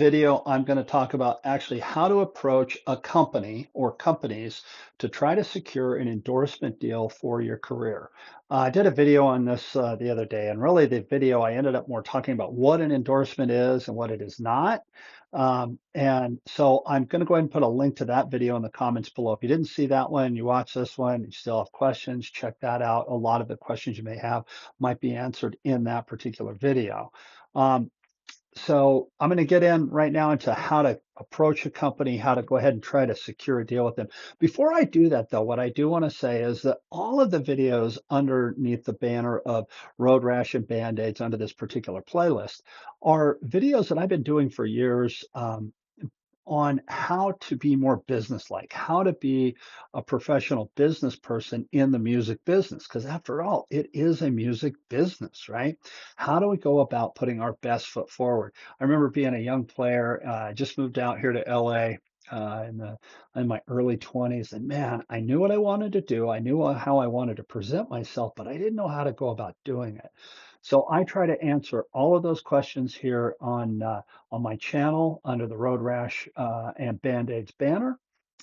video, I'm going to talk about actually how to approach a company or companies to try to secure an endorsement deal for your career. I did a video on this the other day, and really the video I ended up more talking about what an endorsement is and what it is not. And so I'm going to go ahead and put a link to that video in the comments below. If you didn't see that one, you watch this one, you still have questions, check that out. A lot of the questions you may have might be answered in that particular video. Um, so I'm going to get in right now into how to approach a company, how to go ahead and try to secure a deal with them. Before I do that, though, what I do want to say is that all of the videos underneath the banner of Road Rash and Band-Aids under this particular playlist are videos that I've been doing for years. On how to be more businesslike, how to be a professional business person in the music business. Because after all, it is a music business, right? How do we go about putting our best foot forward? I remember being a young player, I just moved out here to LA. In my early 20s, and man, I knew what I wanted to do. I knew how I wanted to present myself, but I didn't know how to go about doing it. So I try to answer all of those questions here on my channel under the Road Rash and Band-Aids banner.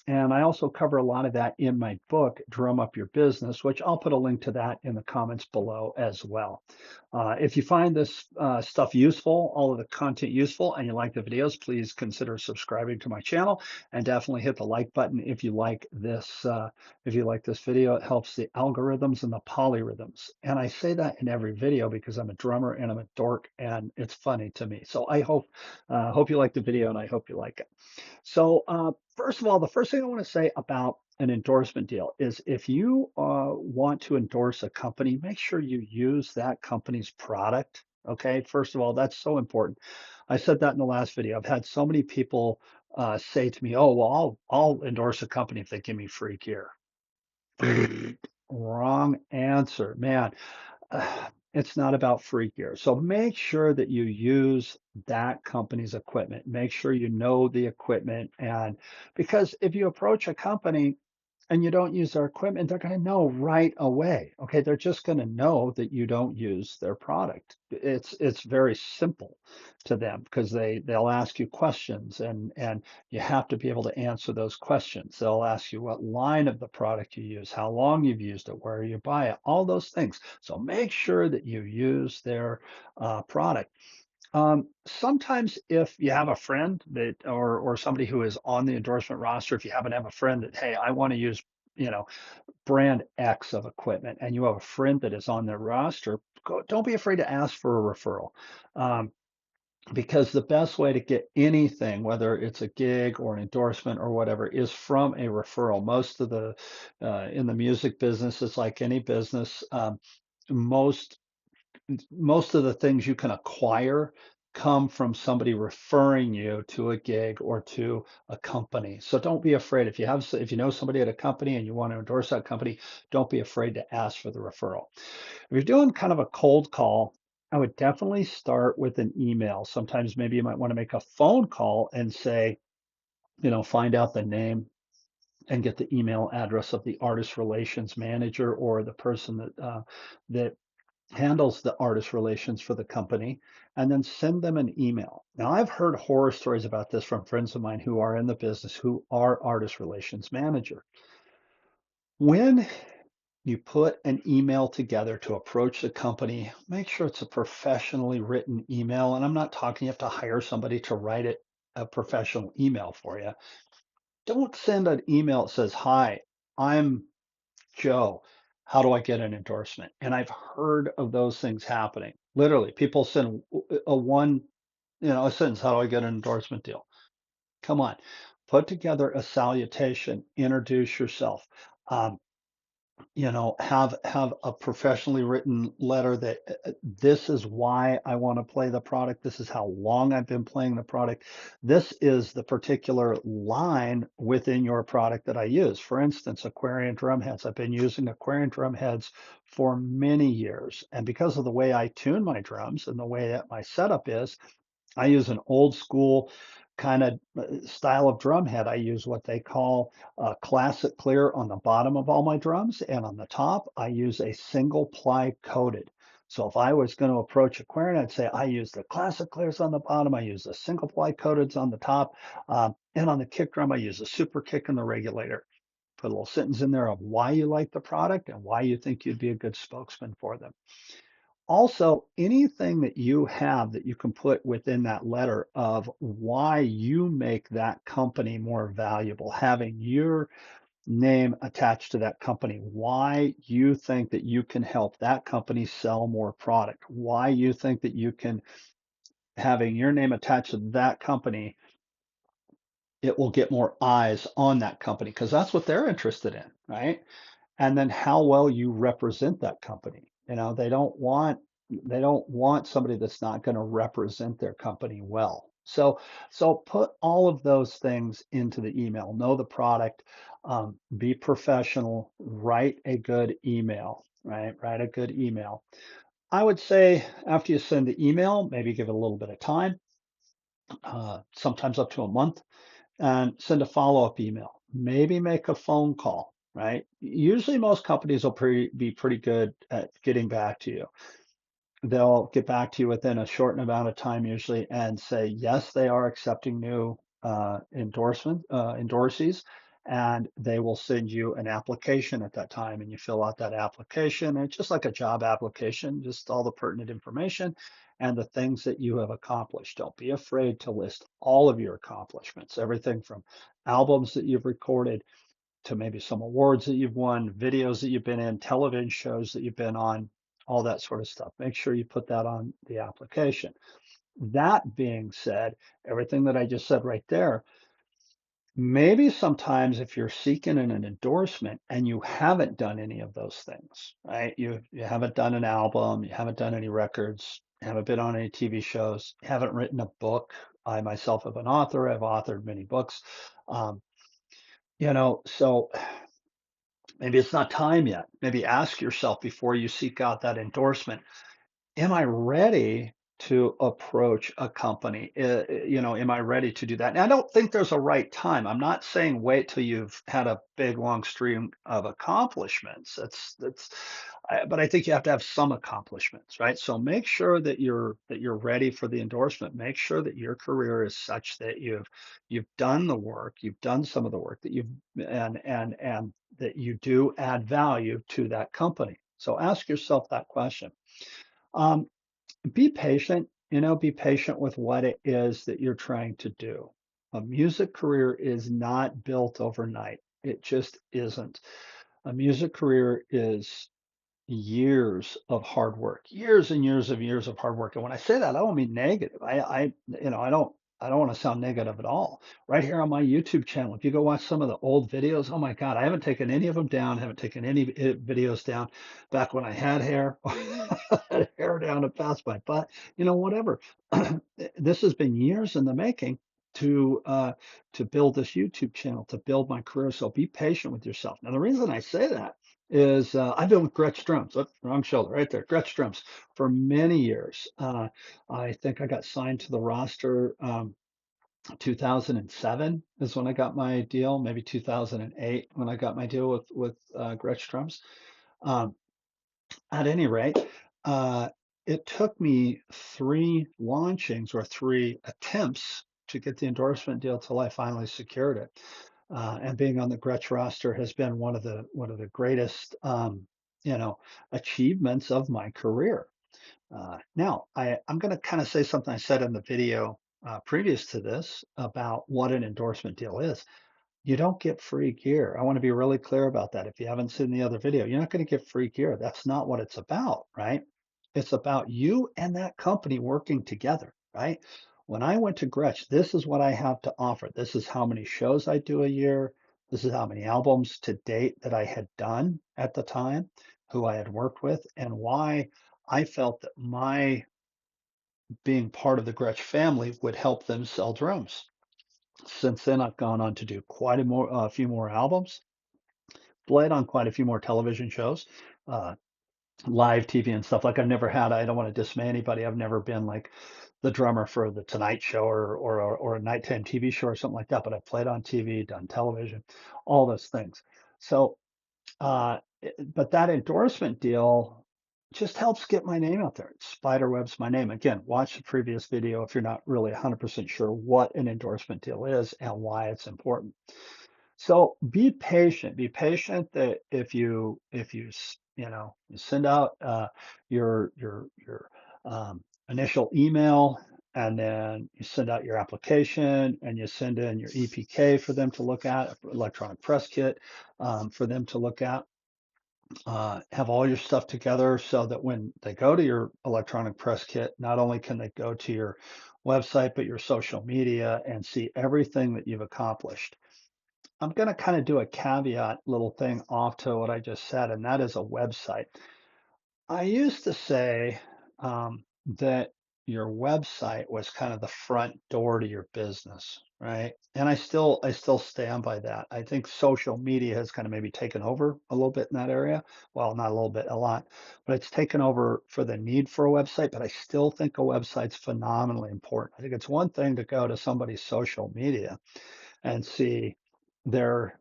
And I also cover a lot of that in my book, Drum Up Your Business, which I'll put a link to that in the comments below as well. If you find this stuff useful, all of the content useful, and you like the videos, please consider subscribing to my channel and definitely hit the like button if you like this. If you like this video, it helps the algorithms and the polyrhythms. And I say that in every video because I'm a drummer and I'm a dork, and it's funny to me. So I hope you like the video, and I hope you like it. So, first of all, the first thing I want to say about an endorsement deal is if you want to endorse a company, make sure you use that company's product. Okay, first of all, that's so important. I said that in the last video. I've had so many people say to me, "Oh, well, I'll endorse a company if they give me free gear." Wrong answer, man. It's not about free gear. So make sure that you use that company's equipment. Make sure you know the equipment. And because if you approach a company and you don't use their equipment, they're going to know right away. Okay, they're just going to know that you don't use their product. It's very simple to them because they'll ask you questions, and you have to be able to answer those questions. They'll ask you what line of the product you use, how long you've used it, where you buy it, all those things. So make sure that you use their product. Sometimes if you have a friend that or somebody who is on the endorsement roster, if you happen to have a friend that, hey, I want to use, you know, brand X of equipment, and you have a friend that is on their roster, don't be afraid to ask for a referral. Um, because the best way to get anything, whether it's a gig or an endorsement or whatever, is from a referral. Most of the in the music business, it's like any business. Most most of the things you can acquire come from somebody referring you to a gig or to a company. So don't be afraid. If you know somebody at a company and you want to endorse that company, don't be afraid to ask for the referral. If you're doing kind of a cold call, I would definitely start with an email. Sometimes maybe you might want to make a phone call and say, find out the name and get the email address of the artist relations manager or the person that handles the artist relations for the company, and then send them an email. Now, I've heard horror stories about this from friends of mine who are in the business who are artist relations manager. When you put an email together to approach the company, make sure it's a professionally written email. And I'm not talking you have to hire somebody to write it a professional email for you. Don't send an email that says, "Hi, I'm Joe, how do I get an endorsement?" And I've heard of those things happening. Literally, people send a sentence, "How do I get an endorsement deal?" Come on, put together a salutation, introduce yourself. Um, have a professionally written letter that this is why I want to play the product. This is how long I've been playing the product. This is the particular line within your product that I use. For instance, Aquarian drum heads. I've been using Aquarian drum heads for many years. And because of the way I tune my drums and the way that my setup is, I use an old school kind of style of drum head. I use what they call classic clear on the bottom of all my drums, and on the top, I use a single ply coated. So if I was going to approach a clarinet, I'd say I use the classic clears on the bottom, I use the single ply coateds on the top, and on the kick drum, I use a super kick and the regulator. Put a little sentence in there of why you like the product and why you think you'd be a good spokesman for them. Also, anything that you have that you can put within that letter of why you make that company more valuable, having your name attached to that company, why you think that you can help that company sell more product, why you think that you can, having your name attached to that company, it will get more eyes on that company because that's what they're interested in, right? And then how well you represent that company. They don't want somebody that's not going to represent their company well. So put all of those things into the email. Know the product, be professional, write a good email, right? Write a good email. I would say after you send the email, maybe give it a little bit of time, sometimes up to a month, and send a follow-up email. Maybe make a phone call, right? Usually most companies will be pretty good at getting back to you. They'll get back to you within a short amount of time usually and say, yes, they are accepting new endorsees, and they will send you an application at that time, and you fill out that application. And it's just like a job application, just all the pertinent information and the things that you have accomplished. Don't be afraid to list all of your accomplishments, everything from albums that you've recorded to maybe some awards that you've won, videos that you've been in, television shows that you've been on, all that sort of stuff. Make sure you put that on the application. That being said, everything that I just said right there, maybe sometimes if you're seeking an endorsement and you haven't done any of those things, right? You haven't done an album, you haven't done any records, you haven't been on any TV shows, you haven't written a book. I myself have an author, I've authored many books. Um, so maybe it's not time yet. Maybe ask yourself before you seek out that endorsement, am I ready to approach a company? Am I ready to do that? And I don't think there's a right time. I'm not saying wait till you've had a big long stream of accomplishments. But I think you have to have some accomplishments, right? So make sure that you're ready for the endorsement. Make sure that your career is such that you've done the work, you've done some of the work that you've and that you do add value to that company. So ask yourself that question. Um, be patient, be patient with what it is that you're trying to do. A music career is not built overnight. It just isn't. A music career is years of hard work, years and years of hard work. And when I say that, I don't mean negative. I don't want to sound negative at all. Right here on my YouTube channel, if you go watch some of the old videos, oh my God, I haven't taken any of them down, haven't taken any videos down back when I had hair, had hair down and past my butt, whatever. This has been years in the making to build this YouTube channel, to build my career. So be patient with yourself. Now, the reason I say that is I've been with Gretsch Drums, oh, wrong shoulder right there, Gretsch Drums for many years. I think I got signed to the roster 2007 is when I got my deal, maybe 2008 when I got my deal with Gretsch Drums. Um, at any rate, uh, it took me three launchings or three attempts to get the endorsement deal till I finally secured it. And being on the Gretsch roster has been one of the greatest you know achievements of my career. Now, I'm going to kind of say something I said in the video previous to this about what an endorsement deal is. You don't get free gear. I want to be really clear about that. If you haven't seen the other video, you're not going to get free gear. That's not what it's about, right? It's about you and that company working together, right? When I went to Gretsch, this is what I have to offer. This is how many shows I do a year. This is how many albums to date that I had done at the time, who I had worked with, and why I felt that my being part of the Gretsch family would help them sell drums. Since then, I've gone on to do a few more albums, played on quite a few more television shows, uh, live TV and stuff. Like I don't want to dismay anybody. I've never been like the drummer for the Tonight Show or a nighttime TV show or something like that. But I've played on TV, done television, all those things. So, but that endorsement deal just helps get my name out there. It spiderwebs my name. Again, watch the previous video if you're not really 100% sure what an endorsement deal is and why it's important. So be patient. Be patient that you send out your initial email, and then you send out your application, and you send in your EPK for them to look at, electronic press kit, for them to look at. Have all your stuff together so that when they go to your electronic press kit, not only can they go to your website, but your social media and see everything that you've accomplished. I'm going to kind of do a caveat little thing off to what I just said, and that is a website. I used to say that your website was kind of the front door to your business, right? And I still stand by that. I think social media has kind of maybe taken over a little bit in that area. Well, not a little bit, a lot, but it's taken over for the need for a website. But I still think a website's phenomenally important. I think it's one thing to go to somebody's social media and see their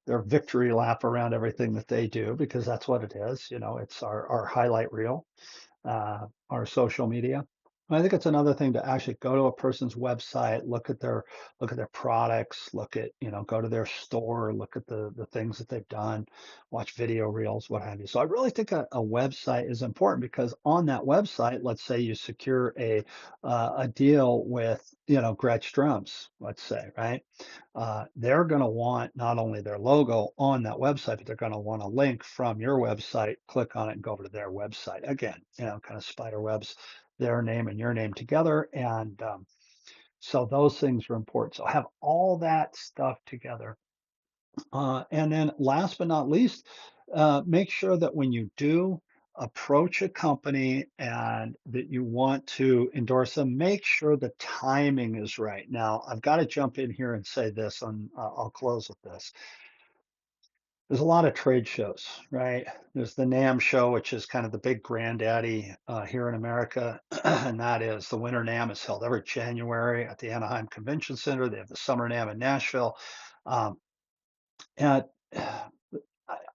victory lap around everything that they do, because that's what it is. It's our highlight reel, our social media. I think it's another thing to actually go to a person's website, look at their products, go to their store, look at the things that they've done, watch video reels, what have you. So I really think a website is important, because on that website, let's say you secure a deal with Gretsch drums, let's say, right? They're going to want not only their logo on that website, but they're going to want a link from your website, click on it, and go over to their website. Again, kind of spider webs their name and your name together. And so those things are important. So have all that stuff together. And then last but not least, make sure that when you do approach a company and that you want to endorse them, make sure the timing is right. Now, I've got to jump in here and say this, and I'll close with this. There's a lot of trade shows, right? There's the NAMM show, which is kind of the big granddaddy here in America, and that is the Winter NAMM is held every January at the Anaheim Convention Center. They have the Summer NAMM in Nashville. Um, and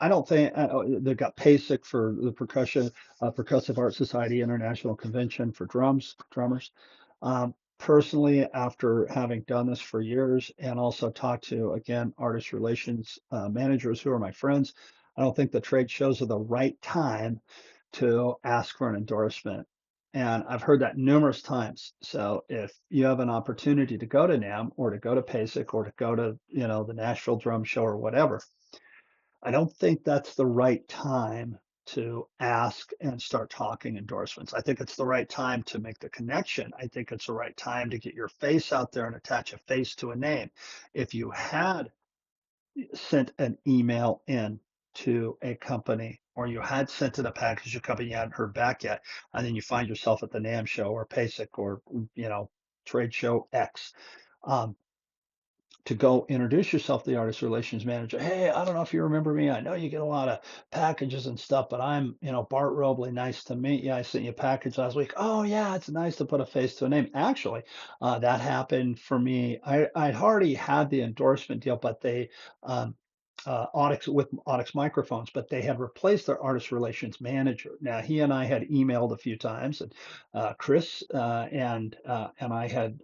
I don't think they've got PASIC for the Percussive Art Society International Convention for drummers. Personally, after having done this for years and also talked to, again, artist relations managers who are my friends, I don't think the trade shows are the right time to ask for an endorsement. And I've heard that numerous times. So if you have an opportunity to go to NAMM or to go to PASIC or to go to, the Nashville Drum Show or whatever, I don't think that's the right time to ask and start talking endorsements. I think it's the right time to make the connection. I think it's the right time to get your face out there and attach a face to a name. If you had sent an email in to a company, or you had sent in a package to a company you hadn't heard back yet, and then you find yourself at the NAM show or PASIC or trade show X, um, to go introduce yourself to the artist relations manager. Hey, I don't know if you remember me. I know you get a lot of packages and stuff, but I'm, Bart Robley. Nice to meet you. I sent you a package last week. Oh yeah, it's nice to put a face to a name. Actually, that happened for me. I'd already had the endorsement deal, but they, Audix microphones, but they had replaced their artist relations manager. Now he and I had emailed a few times, and Chris and I had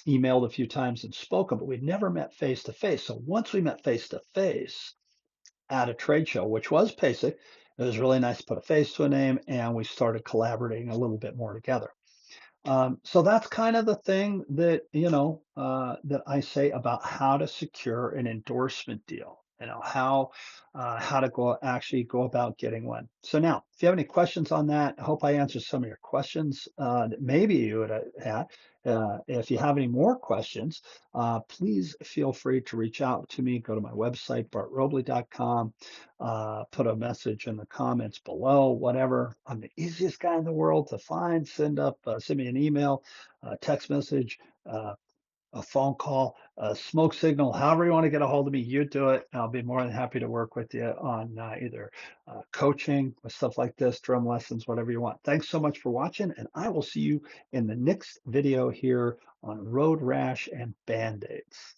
emailed a few times and spoken, but we'd never met face to face. So once we met face to face at a trade show, which was PASIC, it was really nice to put a face to a name, and we started collaborating a little bit more together. So that's kind of the thing that that I say about how to secure an endorsement deal. How to go about getting one. So now, if you have any questions on that, I hope I answered some of your questions that maybe you would have had. If you have any more questions, please feel free to reach out to me. Go to my website, bartrobley.com. Put a message in the comments below, whatever. I'm the easiest guy in the world to find. Send me an email, a text message, a phone call, a smoke signal, however you want to get a hold of me, you do it. I'll be more than happy to work with you on either coaching with stuff like this, drum lessons, whatever you want. Thanks so much for watching, and I will see you in the next video here on road rash and band-aids.